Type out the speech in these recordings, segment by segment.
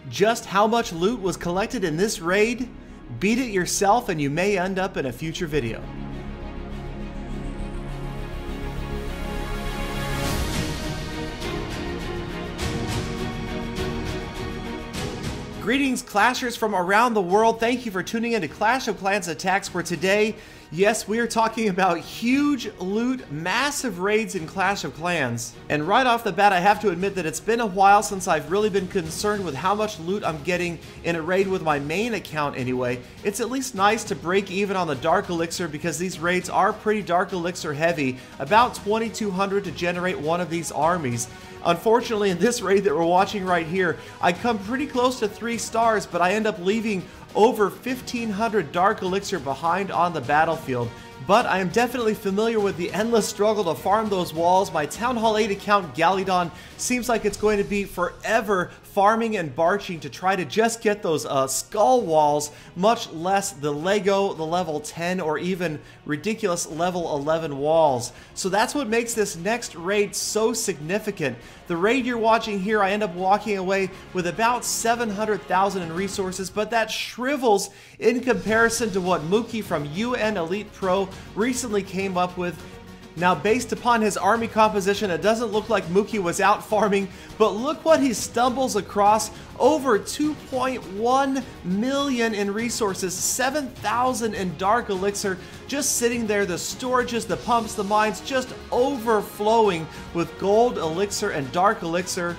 Just how much loot was collected in this raid? Beat it yourself and you may end up in a future video. Greetings, Clashers from around the world. Thank you for tuning in to Clash of Clans Attacks, where today, yes, we are talking about huge loot, massive raids in Clash of Clans. And right off the bat, I have to admit that it's been a while since I've really been concerned with how much loot I'm getting in a raid with my main account anyway. It's at least nice to break even on the Dark Elixir because these raids are pretty Dark Elixir heavy, about 2,200 to generate one of these armies. Unfortunately, in this raid that we're watching right here, I come pretty close to 3 stars, but I end up leaving over 1,500 Dark Elixir behind on the battlefield. But I am definitely familiar with the endless struggle to farm those walls. My Town Hall 8 account, Galadon, seems like it's going to be forever farming and barching to try to just get those skull walls, much less the Lego, the level 10, or even ridiculous level 11 walls. So that's what makes this next raid so significant. The raid you're watching here, I end up walking away with about 700,000 in resources, but that shrivels in comparison to what Mookie from UN Elite Pro recently came up with. Now, based upon his army composition, it doesn't look like Mookie was out farming, but look what he stumbles across. Over 2.1 million in resources, 7,000 in Dark Elixir, just sitting there, the storages, the pumps, the mines, just overflowing with Gold Elixir and Dark Elixir.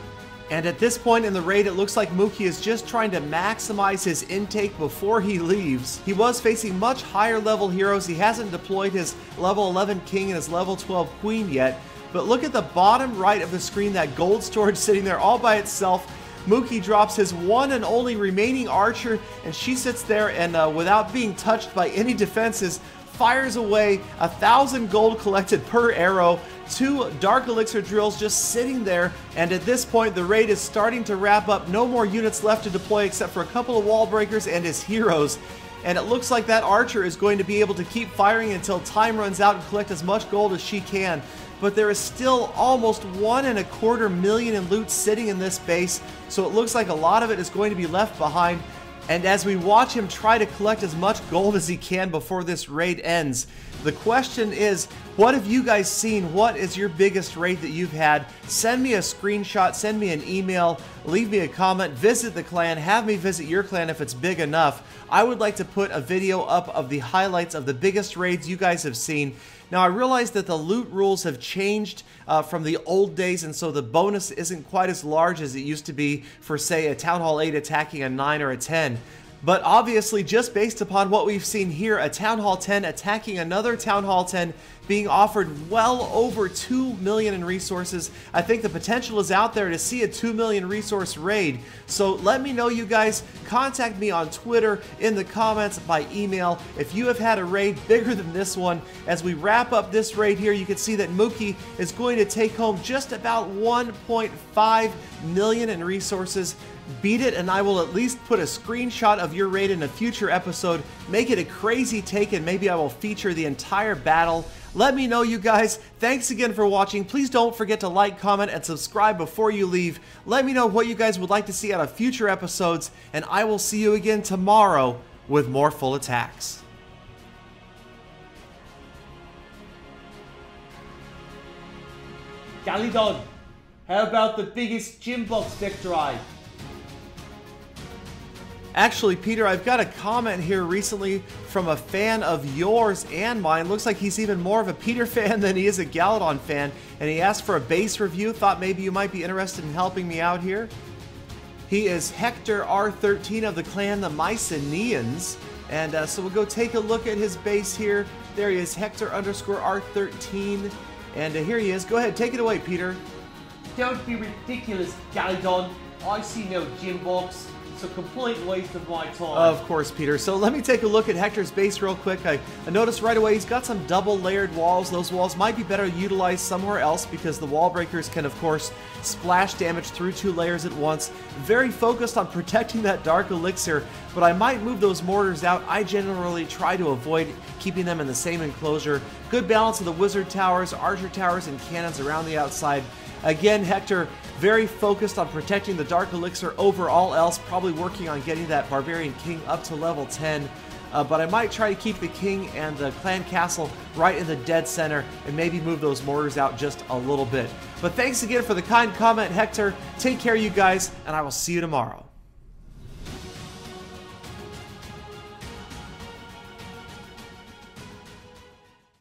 And at this point in the raid, it looks like Mookie is just trying to maximize his intake before he leaves. He was facing much higher level heroes. He hasn't deployed his level 11 king and his level 12 queen yet. But look at the bottom right of the screen, that gold storage sitting there all by itself. Mookie drops his one and only remaining archer, and she sits there and without being touched by any defenses, fires away 1,000 gold collected per arrow. 2 Dark Elixir drills just sitting there, and at this point the raid is starting to wrap up. No more units left to deploy except for a couple of wall breakers and his heroes. And it looks like that archer is going to be able to keep firing until time runs out and collect as much gold as she can. But there is still almost 1.25 million in loot sitting in this base, so it looks like a lot of it is going to be left behind. And as we watch him try to collect as much gold as he can before this raid ends, the question is, what have you guys seen? What is your biggest raid that you've had? Send me a screenshot, send me an email, leave me a comment, visit the clan, have me visit your clan if it's big enough. I would like to put a video up of the highlights of the biggest raids you guys have seen. Now, I realize that the loot rules have changed from the old days, and so the bonus isn't quite as large as it used to be for, say, a Town Hall 8 attacking a 9 or a 10. But obviously, just based upon what we've seen here, a Town Hall 10 attacking another Town Hall 10, being offered well over 2 million in resources, I think the potential is out there to see a 2 million resource raid. So let me know, you guys. Contact me on Twitter, in the comments, by email, if you have had a raid bigger than this one. As we wrap up this raid here, you can see that Mookie is going to take home just about 1.5 million in resources. Beat it, and I will at least put a screenshot of your raid in a future episode. Make it a crazy take, and maybe I will feature the entire battle. Let me know, you guys. Thanks again for watching. Please don't forget to like, comment, and subscribe before you leave. Let me know what you guys would like to see out of future episodes, and I will see you again tomorrow with more full attacks. Galadon, how about the biggest gym box deck drive? Actually, Peter, I've got a comment here recently from a fan of yours and mine. Looks like he's even more of a Peter fan than he is a Galadon fan, and he asked for a base review. Thought maybe you might be interested in helping me out here. He is Hector R13 of the clan the Mycenaeans, and so we'll go take a look at his base here. There he is, Hector _R13, and here he is. Go ahead, take it away, Peter. Don't be ridiculous, Galadon. I see no gym box. It's a complete waste of my time. Of course, Peter. So let me take a look at Hector's base real quick. I noticed right away he's got some double layered walls. Those walls might be better utilized somewhere else because the wall breakers can, of course, splash damage through 2 layers at once. Very focused on protecting that Dark Elixir, but I might move those mortars out. I generally try to avoid keeping them in the same enclosure. Good balance of the wizard towers, archer towers, and cannons around the outside. Again, Hector, very focused on protecting the Dark Elixir over all else, probably working on getting that Barbarian King up to level 10. But I might try to keep the King and the Clan Castle right in the dead center and maybe move those mortars out just a little bit. But thanks again for the kind comment, Hector. Take care, you guys, and I will see you tomorrow.